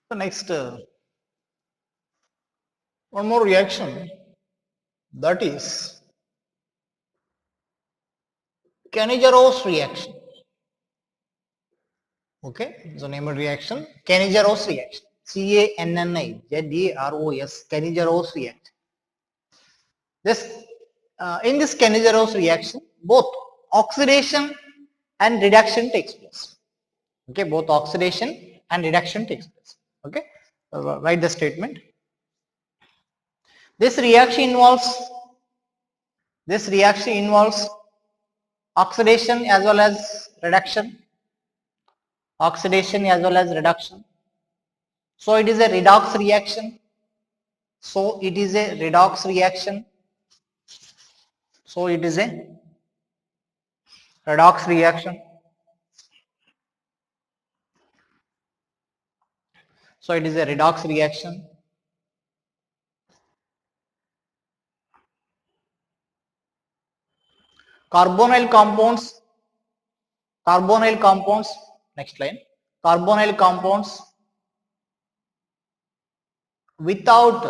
The next one more reaction, that is Cannizaro's reaction. Okay, so name of reaction Cannizaro's reaction. Cannizaros, Cannizaro's reaction. This in this Cannizaro's reaction, both oxidation and reduction takes place. Okay, both oxidation and reduction takes place. Okay, write the statement. This reaction involves oxidation as well as reduction. Oxidation as well as reduction. So it is a redox reaction. So it is a redox reaction. So it is a redox reaction. So it is a redox reaction. Carbonyl compounds, next line, carbonyl compounds without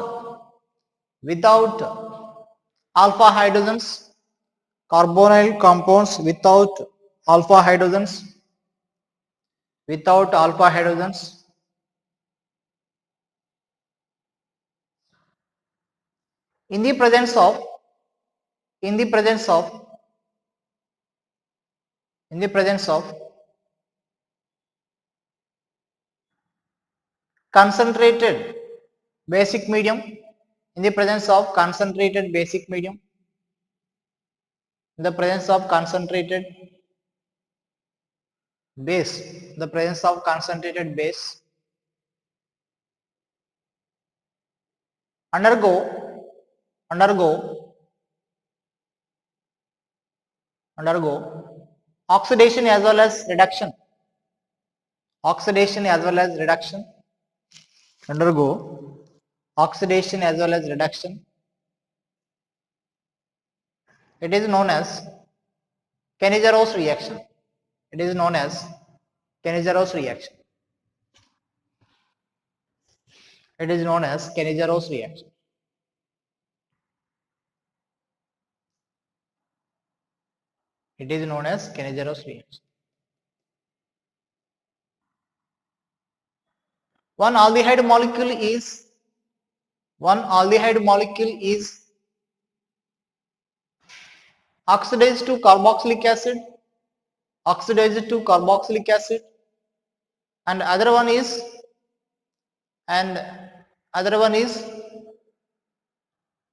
alpha hydrogens, carbonyl compounds without alpha hydrogens in the presence of concentrated basic medium, in the presence of concentrated basic medium, in the presence of concentrated base, the presence of concentrated base, undergo oxidation as well as reduction, undergo oxidation as well as reduction. It is known as Cannizaro's reaction. It is known as Cannizaro's reaction. It is known as Cannizaro's reaction. It is known as Cannizaro's reaction. One aldehyde molecule is oxidized to carboxylic acid, and other one is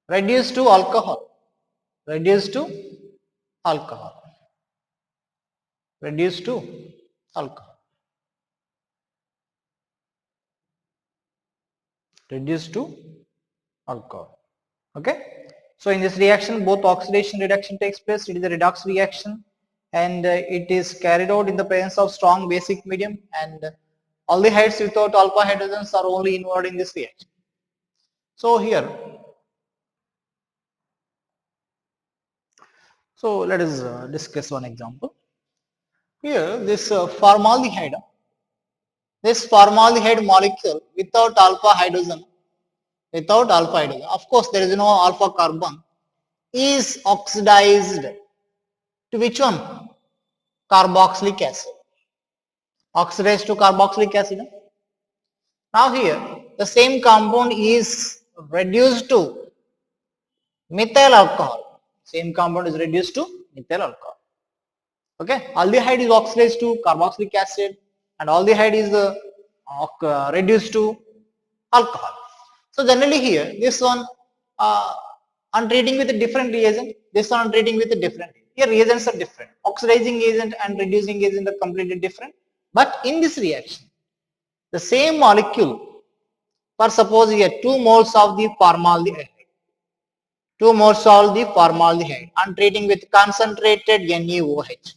reduced to alcohol, reduced to alcohol. Okay, so in this reaction both oxidation reduction takes place. It is a redox reaction, and it is carried out in the presence of strong basic medium, and aldehydes without alpha hydrogens are only involved in this reaction. So here, so let us discuss one example. Here this formaldehyde molecule without alpha hydrogen, of course there is no alpha carbon, is oxidized to which one? Carboxylic acid. Oxidized to carboxylic acid. Now here the same compound is reduced to methyl alcohol. Same compound is reduced to methyl alcohol. Okay, aldehyde is oxidized to carboxylic acid, and aldehyde is reduced to alcohol. So generally here this one I'm treating with a different reagent, this one I'm treating with a different. Here reagents are different. Oxidizing agent and reducing agent are completely different. But in this reaction, the same molecule, for suppose here 2 moles of the formaldehyde, I'm treating with concentrated NaOH.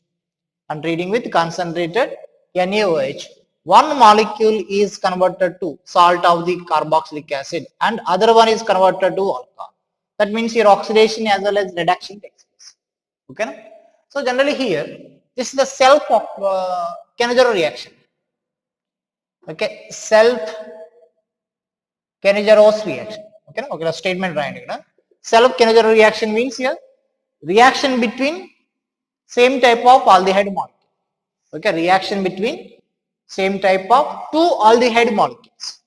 I'm treating with concentrated NaOH. One molecule is converted to salt of the carboxylic acid and other one is converted to alcohol. That means here oxidation as well as reduction takes place. Okay. So generally here this is the self Cannizzaro reaction. Okay, self Kenneger's reaction. Okay, okay, statement right. Self-Kenneger reaction means here reaction between same type of aldehyde molecule. Okay, reaction between same type of two aldehyde molecules.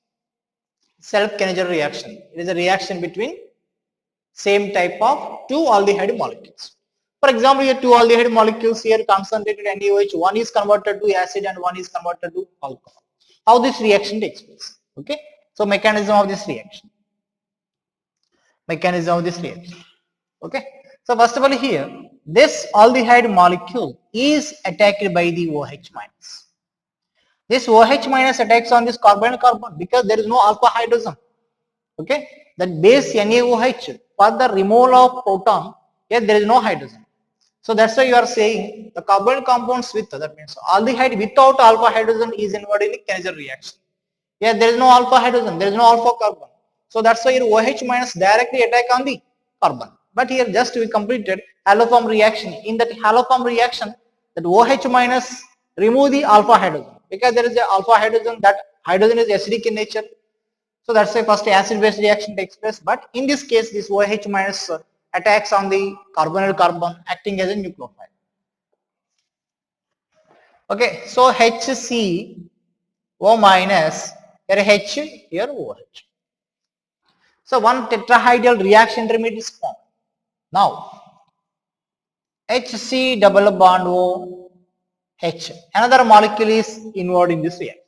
Self-Kenneger reaction. It is a reaction between same type of two aldehyde molecules. For example, here two aldehyde molecules here concentrated NaOH, one is converted to acid and one is converted to alcohol. How this reaction takes place? Okay, so mechanism of this reaction. Mechanism of this reaction. Okay, so first of all here, this aldehyde molecule is attacked by the OH minus. This OH minus attacks on this carbon and carbon because there is no alpha hydrogen. Okay, that base NaOH for the removal of proton, here there is no hydrogen. So that's why you are saying the carbon compounds with, that means aldehyde without alpha hydrogen is involved in the Kenneger reaction. Here there is no alpha hydrogen, there is no alpha carbon. So that's why your OH minus directly attack on the carbon. But here just we completed haloform reaction. In that haloform reaction, that OH minus remove the alpha hydrogen because there is a alpha hydrogen, that hydrogen is acidic in nature. So that's why first acid base reaction takes place. But in this case, this OH minus attacks on the carbonyl carbon acting as a nucleophile. Okay, so HCO minus, here H, here OH. So one tetrahedral reaction intermediate is formed. Now HC double bond OH, another molecule is involved in this reaction.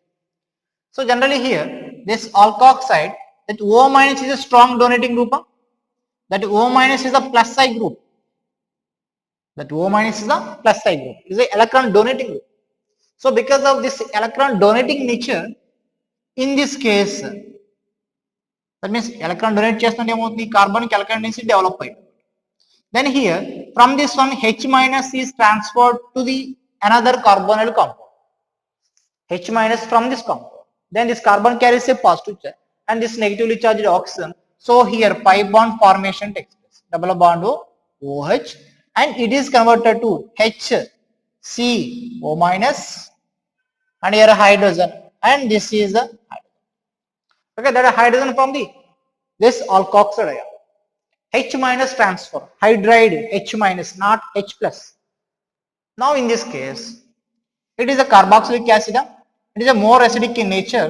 So generally here, this alkoxide, that O minus is a strong donating group. That O minus is a plus side group. That O minus is a plus side group. It is a electron donating group. So because of this electron donating nature, in this case, that means electron donate చేస్తుంటే ఏమవుతుంది carbonic electron density develop అయ్యింది. Then here from this one H minus is transferred to the another carbonyl compound. H minus from this compound. Then this carbon carries a positive charge and this negatively charged oxygen. So here pi bond formation takes place. Double bond OH and it is converted to HCO minus and here a hydrogen and this is a hydrogen. Okay, that is hydrogen from the this alkoxide ion. H minus transfer, hydride H minus, not H plus. Now in this case, it is a carboxylic acid. It is a more acidic in nature.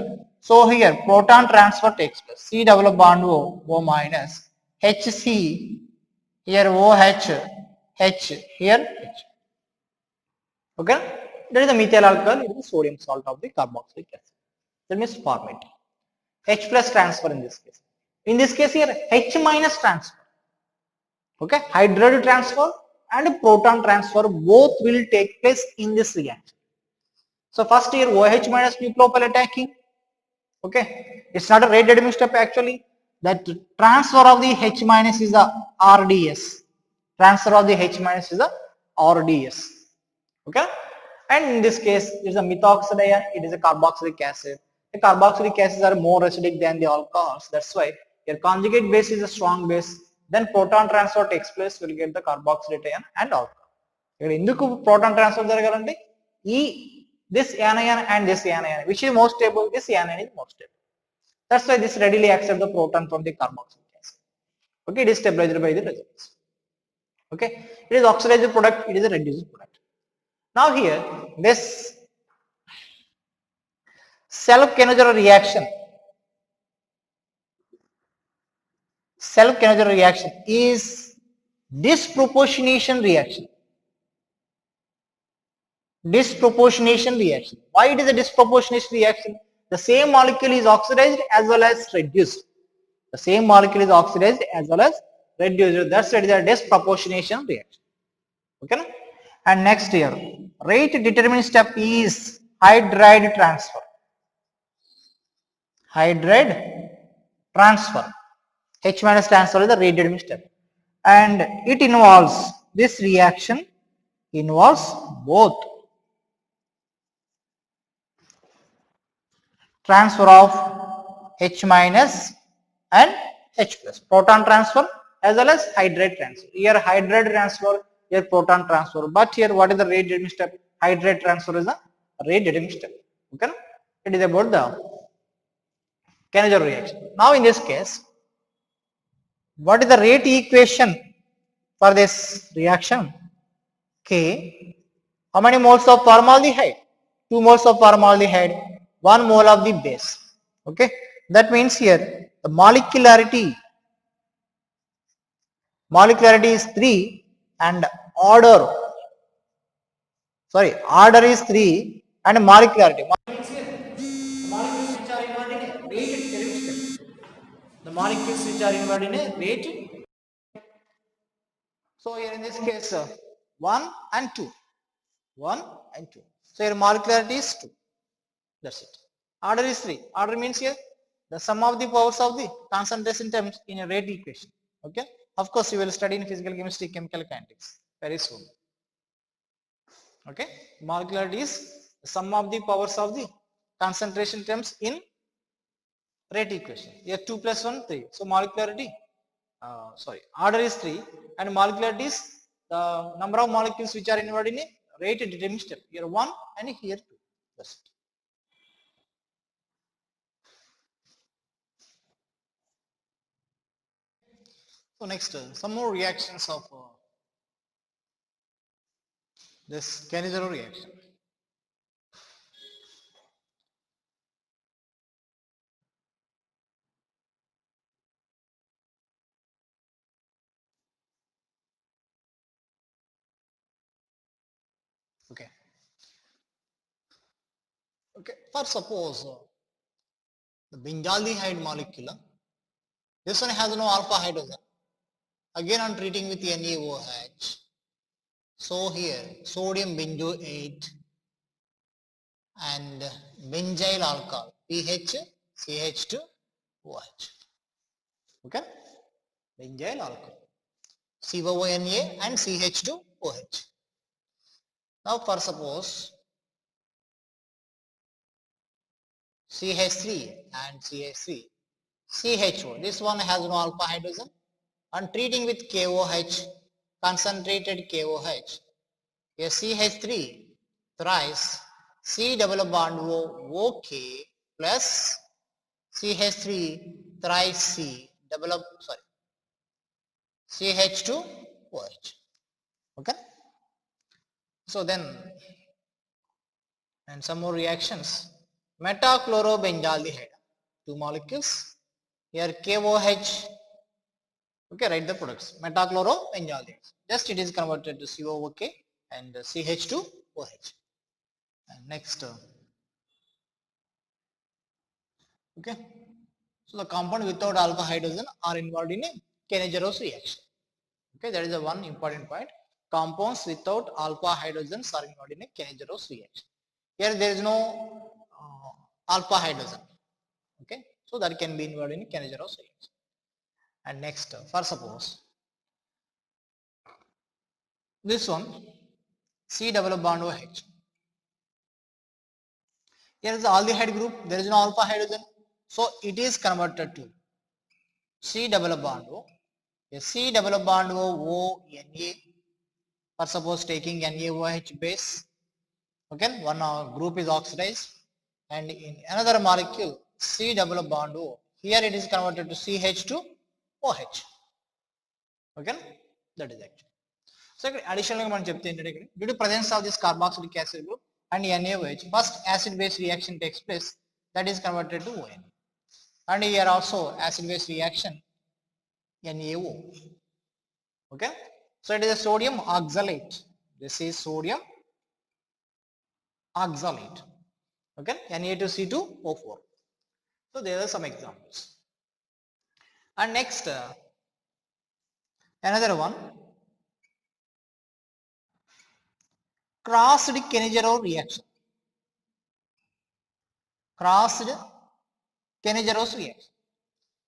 So here proton transfer takes place. C double bond O minus, HC, here OH, H, here H. Okay, that is a methyl alcohol. It is sodium salt of the carboxylic acid. That means format. H plus transfer in this case. In this case here H minus transfer. Okay, hydride transfer and proton transfer both will take place in this reaction. So first here OH minus nucleophile attacking. Okay, it's not a rate determining step actually. That transfer of the H minus is a RDS. Transfer of the H minus is a RDS. Okay, and in this case it is a methoxide ion. It is a carboxylic acid. The carboxylic acids are more acidic than the alcohols. That's why your conjugate base is a strong base. Then proton transfer takes place, will get the carboxylate ion and alcohol. Here induku proton transfer jaragalante this anion and this anion, which is more stable, this anion is more stable. That's why this readily accepts the proton from the carboxylic acid. Okay, it is stabilized by the resonance. Okay, it is oxidized product, it is a reduced product. Now here this self-Kenneger reaction, self-Kenneger reaction is disproportionation reaction. Disproportionation reaction. Why it is a disproportionation reaction? The same molecule is oxidized as well as reduced. The same molecule is oxidized as well as reduced. That's why it is a disproportionation reaction. Okay. And next here, rate determining step is hydride transfer. Hydride transfer. H minus transfer is the rate determining step. And it involves, this reaction involves both transfer of H minus and H plus, proton transfer as well as hydride transfer. Here hydride transfer, here proton transfer. But here what is the rate determining step? Hydride transfer is the rate determining step. Okay, it is about the Cannizzaro reaction. Now in this case, what is the rate equation for this reaction? K. How many moles of formaldehyde? 2 moles of formaldehyde, 1 mole of the base. Okay. That means here the molecularity is 3 and order is 3 and molecularity. Means here, the molecules which are involved in a rate derivative. The molecules which are involved in a rate. So here in this case, 1 and 2. 1 and 2. So your molecularity is 2. That's it. Order is 3. Order means here the sum of the powers of the concentration terms in a rate equation. Okay. Of course, you will study in physical chemistry, chemical kinetics very soon. Okay. Molecularity is the sum of the powers of the concentration terms in rate equation. Here 2 plus 1, 3. So molecularity, order is 3 and molecularity is the number of molecules which are involved in a rate determining step. Here 1 and here 2. That's it. So next, some more reactions of this Cannizzaro reaction. Okay. Okay. For suppose the benzaldehyde molecule, this one has no alpha hydrogen. Again, on treating with NaOH. So here sodium benzoate and benzyl alcohol PH CH2OH. Okay. Benzyl alcohol CONA and CH2OH. Now for suppose CH3 and CH3 CHO. This one has no alpha hydrogen. On treating with KOH, concentrated KOH, a CH3 thrice C double bond O OK plus CH3 thrice C double CH2OH. Okay. So then, and some more reactions. Metachlorobenzaldehyde, 2 molecules. Here KOH. Okay, write the products. Metachlorobenzaldehyde. Just it is converted to COOK and CH2OH. And next, okay. So the compound without alpha hydrogen are involved in a Cannizzaro reaction. Okay, that is the one important point. Compounds without alpha hydrogens are involved in a Cannizzaro reaction. Here there is no alpha hydrogen. Okay, so that can be involved in Cannizzaro reaction. And next, for suppose this one C double bond OH. Here is the aldehyde group. There is no alpha hydrogen, so it is converted to C double bond O. A C double bond O Na. For suppose taking NaOH base. Okay, one group is oxidized, and in another molecule C double bond O. Here it is converted to CH2OH. Okay, that is actually. So additionally, due to presence of this carboxylic acid group and NaOH, first acid-base reaction takes place, that is converted to ON. And here also acid-base reaction NaO. Okay, so it is a sodium oxalate. This is sodium oxalate. Okay, Na2C2O4. So there are some examples. And next, another one, crossed Cannizzaro reaction. Crossed Cannizzaro reaction.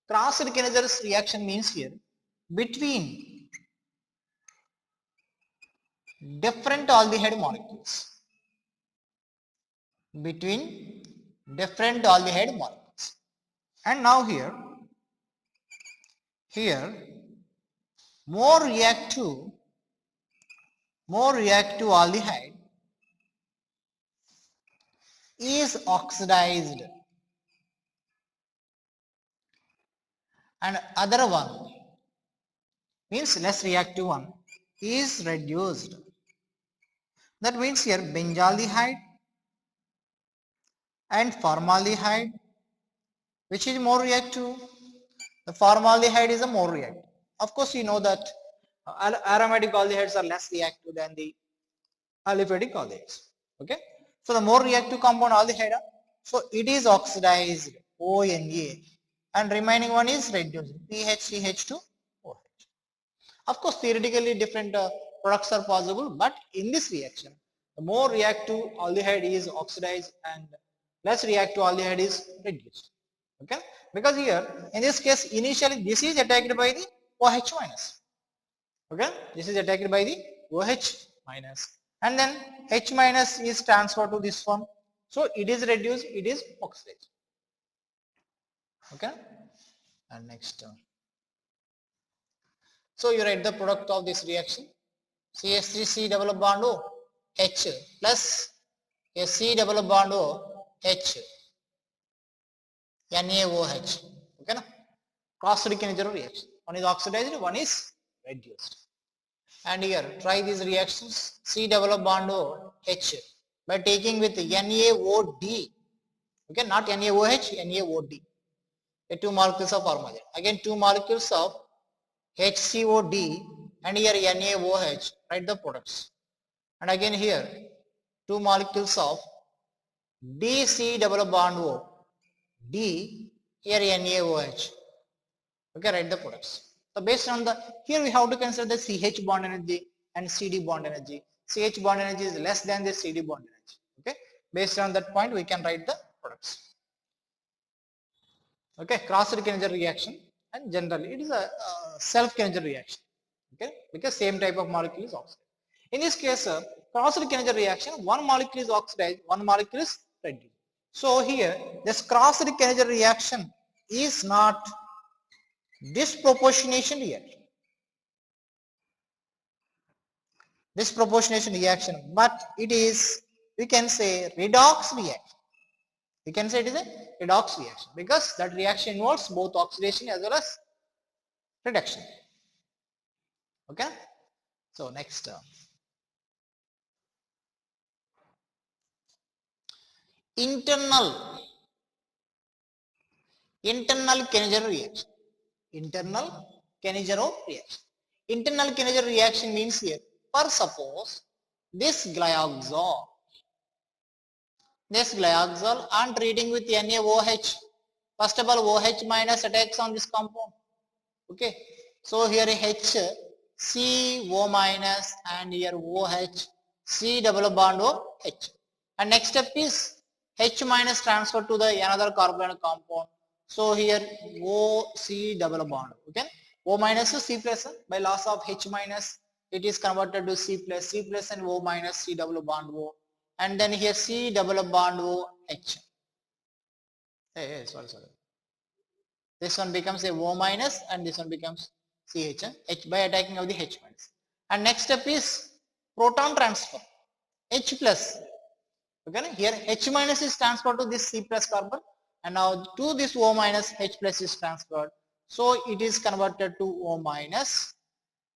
Crossed Cannizzaro reaction means here between different aldehyde molecules. Between different aldehyde molecules. And now here more reactive aldehyde is oxidized and other one means less reactive one is reduced. That means here benzaldehyde and formaldehyde, which is more reactive? The formaldehyde is a more reactive. Of course, you know that aromatic aldehydes are less reactive than the aliphatic aldehydes. Okay, so the more reactive compound aldehyde, so it is oxidized ONA, and remaining one is reduced PHCH2OH. Of course, theoretically different products are possible, but in this reaction, the more reactive aldehyde is oxidized and less reactive aldehyde is reduced. Okay, because here in this case initially this is attacked by the OH minus. Okay, this is attacked by the OH minus, and then H minus is transferred to this one, so it is reduced, it is oxidized. Okay, and next. So you write the product of this reaction. CH3C double bond O H plus a C double bond O H NaOH. Okay, na? Cross-reactive reaction. One is oxidized, one is reduced. And here try these reactions. C double bond O H by taking with NaOD. Okay, not NaOH, NaOD. Two molecules of formaldehyde. Again, two molecules of HCOD and here NaOH. Write the products. And again here two molecules of DC double bond O D here NaOH. Okay, write the products. So based on the here we have to consider the CH bond energy and CD bond energy. CH bond energy is less than the CD bond energy. Okay, based on that point we can write the products. Okay, cross-reactive reaction, and generally it is a self-kinetic reaction. Okay, because same type of molecule is oxidized. In this case, cross-reactive reaction, one molecule is oxidized, one molecule is reduced. So here, this cross-reactive reaction is not disproportionation reaction. Disproportionation reaction, but it is, we can say, redox reaction. We can say it is a redox reaction because that reaction involves both oxidation as well as reduction. Okay, so next internal Kenneger reaction. Internal Kenneger reaction. Internal Kenneger reaction means here, for suppose this glyoxal on treating with NaOH, first of all OH minus attacks on this compound. Okay, so here H CO minus and here OH C double bond OH, and next step is H minus transferred to the another carbon compound. So here O C double bond. Okay, O minus to C plus by loss of H minus it is converted to C plus and O minus C double bond O, and then here C double bond O H. Sorry. This one becomes a O minus and this one becomes CH H by attacking of the H minus. And next step is proton transfer. H plus. Okay, here H minus is transferred to this C plus carbon, and now to this O minus H plus is transferred. So it is converted to O minus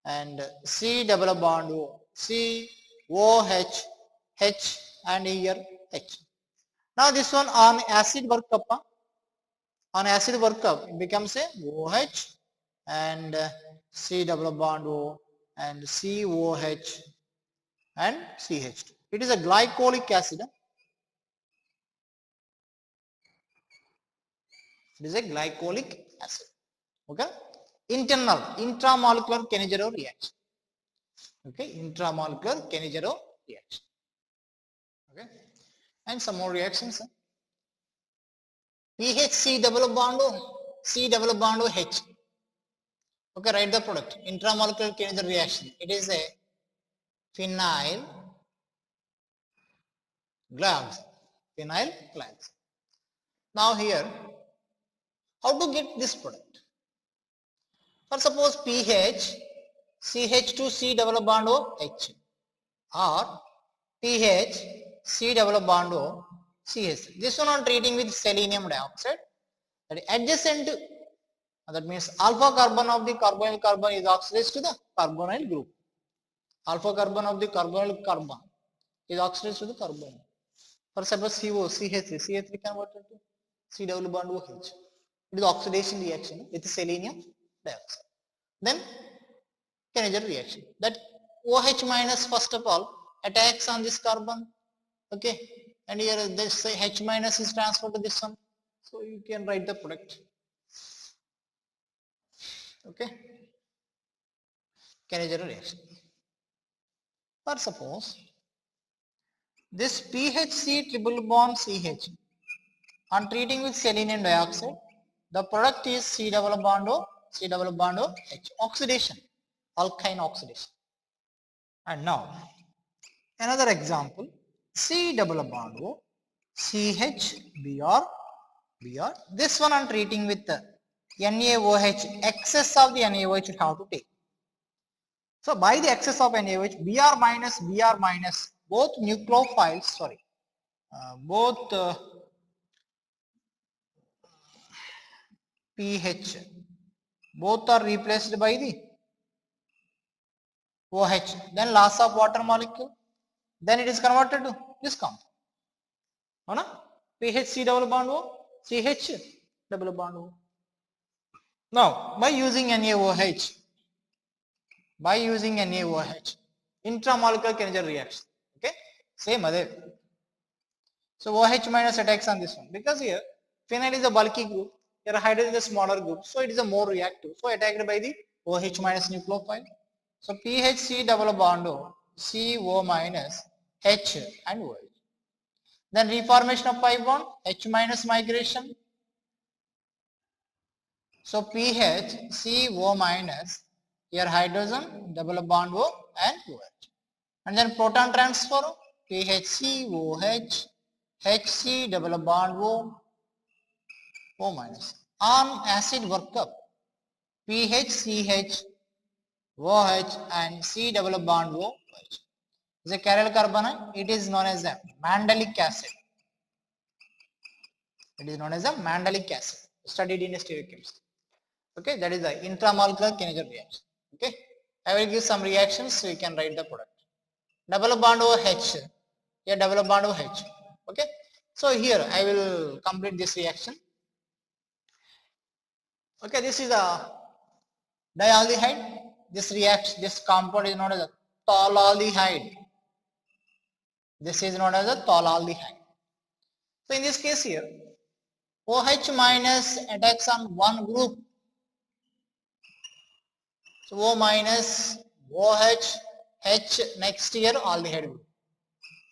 and C double bond O, C O H H and here H. Now this one on acid workup. On acid workup it becomes a OH and C double bond O and COH and CH2. It is a glycolic acid. It is a glycolic acid. Okay. Intramolecular Kenneger reaction. Okay, intramolecular Kenneger reaction. Okay, and some more reactions. PHC double bond O, C double bond O H. Okay, write the product. Intramolecular Kenneger reaction. It is a phenyl glyoxal. Now here, how to get this product? For suppose pH CH2C double bond OH or pH C double bond O CH. This one on treating with selenium dioxide. That adjacent That means alpha carbon of the carbonyl carbon is oxidized to the carbonyl group. Alpha carbon of the carbonyl carbon is oxidized to the carbonyl. For suppose CO, CH3, CH3 converted to C double bond OH. It is oxidation reaction with selenium dioxide. Then Kenninger reaction. That OH minus first of all attacks on this carbon. Okay, and here this H minus is transferred to this one. So you can write the product. Okay, Kenninger reaction. For suppose this PHC triple bond CH on treating with selenium dioxide, the product is C double bond O, C double bond O H, oxidation, alkyne oxidation. And now another example, C double bond O, CH Br, Br. This one on treating with the NaOH, excess of the NaOH you have to take. So by the excess of NaOH, Br minus, both nucleophiles, sorry, both pH, both are replaced by the OH, then loss of water molecule, then it is converted to this compound. Right? pH C double bond O, CH double bond O. Now by using NaOH, intramolecular Kenninger reaction. Okay, same other. So OH minus attacks on this one because here phenyl is a bulky group, here hydrogen is a smaller group, so it is a more reactive. So attacked by the OH minus nucleophile. So PHC double bond O, CO minus H and OH. Then reformation of pi bond, H minus migration. So PH CO minus, here hydrogen double bond O and OH. And then proton transfer, PHCOH, HC double bond O minus. On acid workup, PHCH, OH and C double bond OH. Is a chiral carbon, it is known as a mandelic acid. It is known as a mandelic acid, studied in stereochemistry. Okay, that is the intramolecular Kenninger reaction. Okay, I will give some reactions so you can write the product. Double bond OH, here double bond OH. Okay, so here I will complete this reaction. Okay, this is a dialdehyde. This compound is known as a tolualdehyde. This is known as a tolualdehyde. So in this case here, OH minus attacks on one group. So O minus, OH, H next here aldehyde group.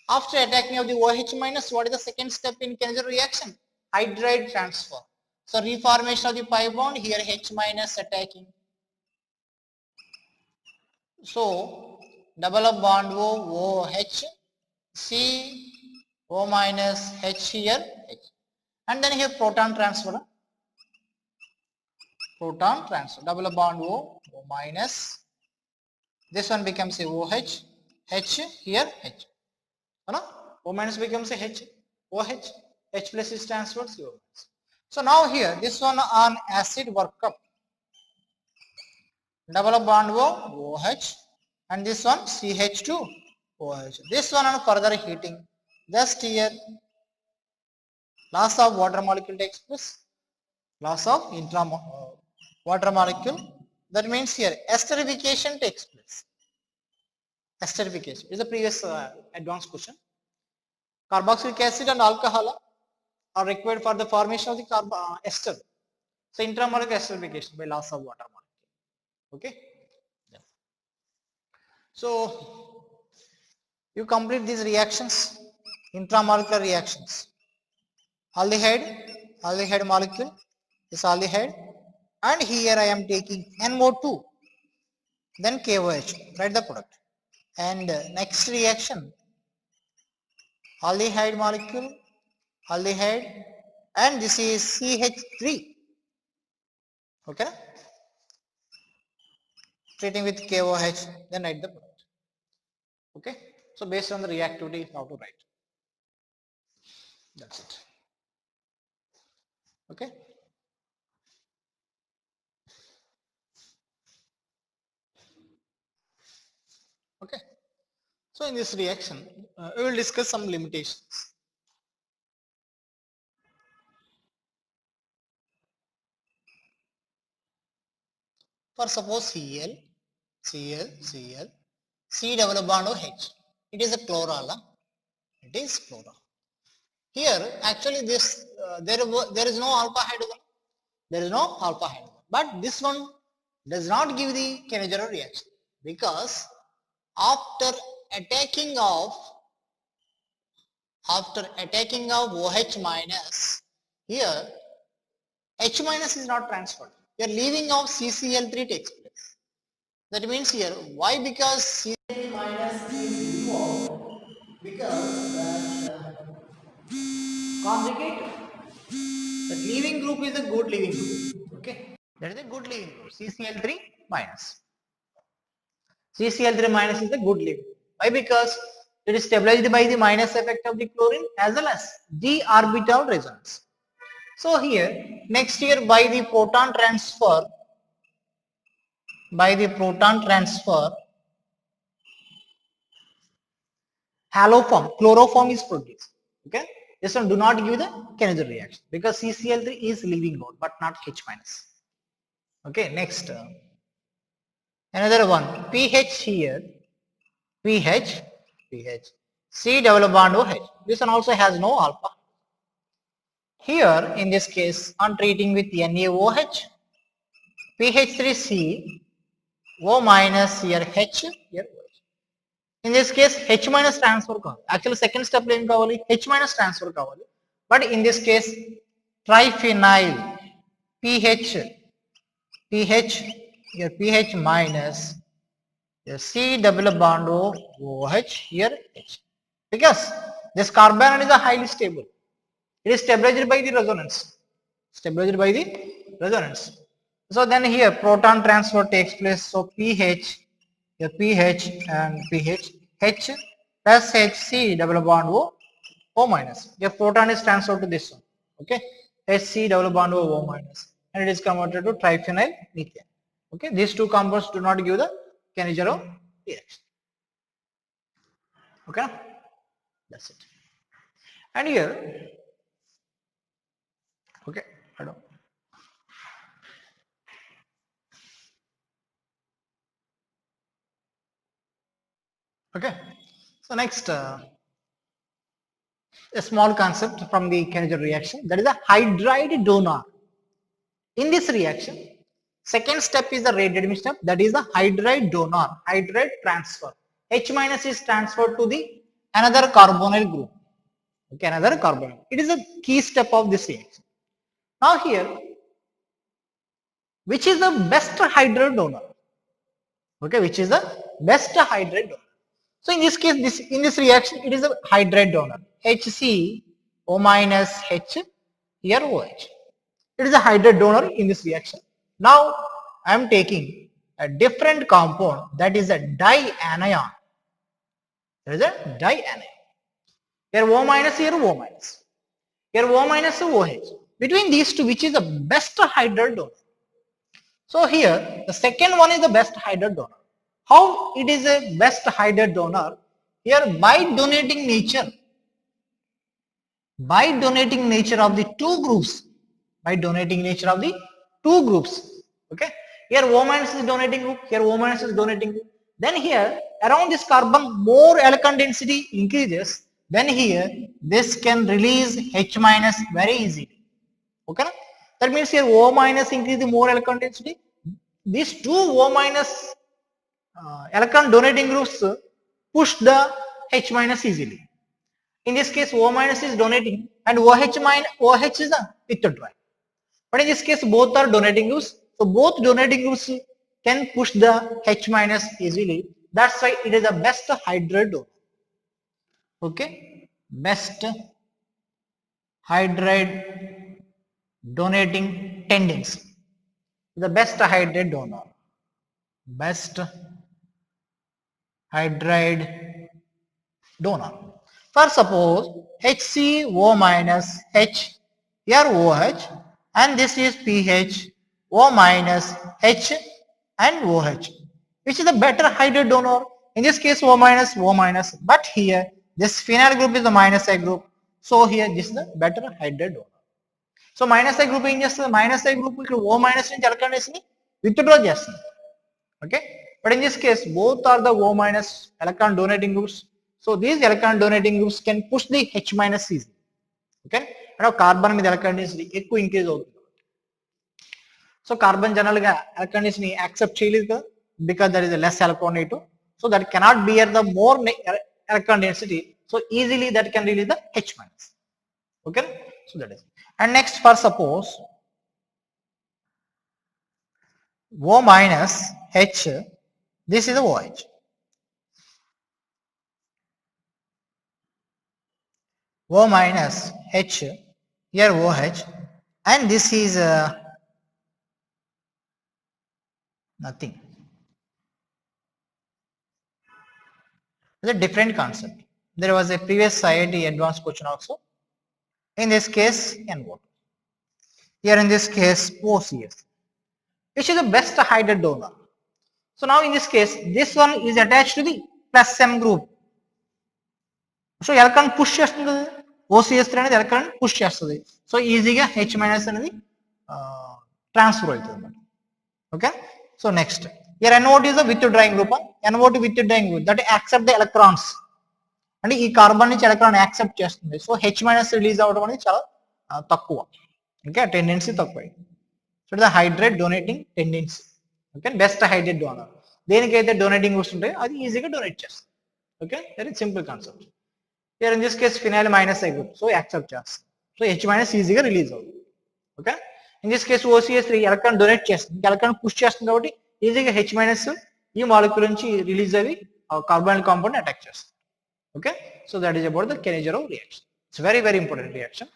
After attacking of the OH minus, what is the second step in Kenninger reaction? Hydride transfer. So reformation of the pi bond, here H minus attacking. So double bond OH, C O minus H here H. And then here proton transfer. Proton transfer. Double bond O minus. This one becomes a OH, H here H. O minus becomes a H, OH, H plus is transferred to O minus. So now here this one on acid workup, double bond OH and this one CH2 OH. This one on further heating, just here loss of water molecule takes place, loss of water molecule. That means here esterification takes place. Esterification is the previous advanced question. Carboxylic acid and alcohol are required for the formation of the ester. So intramolecular esterification by loss of water molecule. Okay. Yeah. So you complete these reactions, intramolecular reactions. Aldehyde molecule is aldehyde, and here I am taking NO2, then KOH. Write the product. And next reaction, aldehyde molecule, aldehyde, and this is CH3. Okay, treating with KOH, then write the product. Okay, so based on the reactivity, how to write. That's it. Okay. So in this reaction, we will discuss some limitations. For suppose Cl, C double bond OH. It is a chloral. It is chloral. Here, actually, there is no alpha hydrogen. There is no alpha hydrogen. But this one does not give the Cannizzaro reaction because after attacking of OH minus, here H minus is not transferred. Here leaving of CCl3 takes place. That means here why? Because CCl minus is removed because that conjugate, that leaving group is a good leaving group. Okay, that is a good leaving group. CCl3 minus. CCl3 minus is a good leaving. Why? Because it is stabilized by the minus effect of the chlorine as well as d orbital resonance. So here next year by the proton transfer, haloform, chloroform is produced. Okay, this one do not give the Cannizzaro reaction because CCl3 is leaving mode but not H minus. Okay, next another one pH here, pH C double bond OH. This one also has no alpha. Here in this case on treating with NaOH, pH3C, O minus, here H, here OH. In this case H minus transfer కావాలి. Actually second step లో ఏం కావాలి? H minus transfer కావాలి. But in this case triphenyl pH, here pH minus, here C double bond OH, here H. Because this carbanion is a highly stable. It is stabilized by the resonance. So then here proton transfer takes place. So pH, here pH and pH, H plus Hc double bond O minus. Your proton is transferred to this one. Okay, Hc double bond O minus, and it is converted to triphenyl methane. Okay, these two compounds do not give the Cannizzaro reaction. Okay, that's it. And here, okay, I don't. Okay, so next a small concept from the Cannizzaro reaction, that is a hydride donor. In this reaction, second step is the rate limiting step, that is the hydride donor, hydride transfer. H minus is transferred to the another carbonyl group. Okay, another carbonyl. It is a key step of this reaction. Now here, which is the best hydride donor? Okay, which is the best hydride donor? So in this case, in this reaction, it is a hydride donor. Hc O minus H, here OH. It is a hydride donor in this reaction. Now I am taking a different compound, that is a dianion. There is a dianion. Here O minus, here O minus. Here O minus, OH. Between these two, which is the best hydride donor? So here the second one is the best hydride donor. How it is a best hydride donor? Here by donating nature of the two groups, okay, here O minus is donating group, here O minus is donating group. Then here around this carbon more electron density increases, then here this can release H minus very easily. Okay, that means here O minus increase the more electron density. These two O minus electron donating groups push the H minus easily. In this case O minus is donating and OH is withdrawing. But in this case both are donating groups. So both donating groups can push the H minus easily. That's why it is the best hydride donor. Okay, best hydride donating tendency. The best hydride donor. Best hydride donor. For suppose HCO minus H, here OH, and this is pH O minus H and OH. Which is the better hydride donor? In this case, O minus, but here this phenyl group is the minus A group. So here this is the better hydride donor. So minus A group ఏం చేస్తుంది? Minus A group ఇక్కడ O minus నుంచి electrons ని withdraw చేస్తుంది. Okay, but in this case both are the O minus electron donating groups. So these electron donating groups can push the H minus easily. Okay, and carbon మీద electron density ఎక్కువ increase అవుతుంది. So carbon general గా electron density accept చేయలేదు కదా, because there is a less electron negative. So that cannot bear the more electron density. So easily that can release the H minus. Okay, so that is. And next, for suppose O minus H, this is the OH. O minus H, here OH, and this is nothing. It's a different concept. There was a previous IIT advanced question also. In this case, N-water. Here in this case, OCS. Which is the best hydride donor? So now in this case, this one is attached to the plus M group. So electron push చేస్తుంది, OCS3 అనేది electron push చేస్తుంది. So ఈజీగా H minus అనేది transfer అవుతుంది అన్నమాట. Okay, so next, here NO2 is a withdrawing group. NO2 withdrawing group that accept the electrons. అంటే ఈ carbon నుంచి ఎలక్ట్రాన్ యాక్సెప్ట్ చేస్తుంది. సో H మైనస్ రిలీజ్ అవ్వడం అనేది చాలా తక్కువ. ఓకే, టెండెన్సీ తక్కువ. So the hydrate donating tendency. Okay, best hydrate donor. దేనికైతే డొనేటింగ్ గ్రూప్స్ ఉంటాయో అది ఈజీగా డొనేట్ చేస్తుంది. Okay, very simple concept. Here in this case phenyl minus I group, so accept చేస్తుంది. సో H మైనస్ ఈజీగా release అవుతుంది. Okay, in this case OCS3 electron donate చేస్తుంది, electron push చేస్తుంది కాబట్టి ఈజీగా H మైనస్ ఈ మాలిక్యూల్ నుంచి రిలీజ్ అయ్యి కార్బన్ కాంపౌండ్ అటాక్ చేస్తుంది. Okay, so that is about the Kenny-Jarrow reaction. It's very important reaction.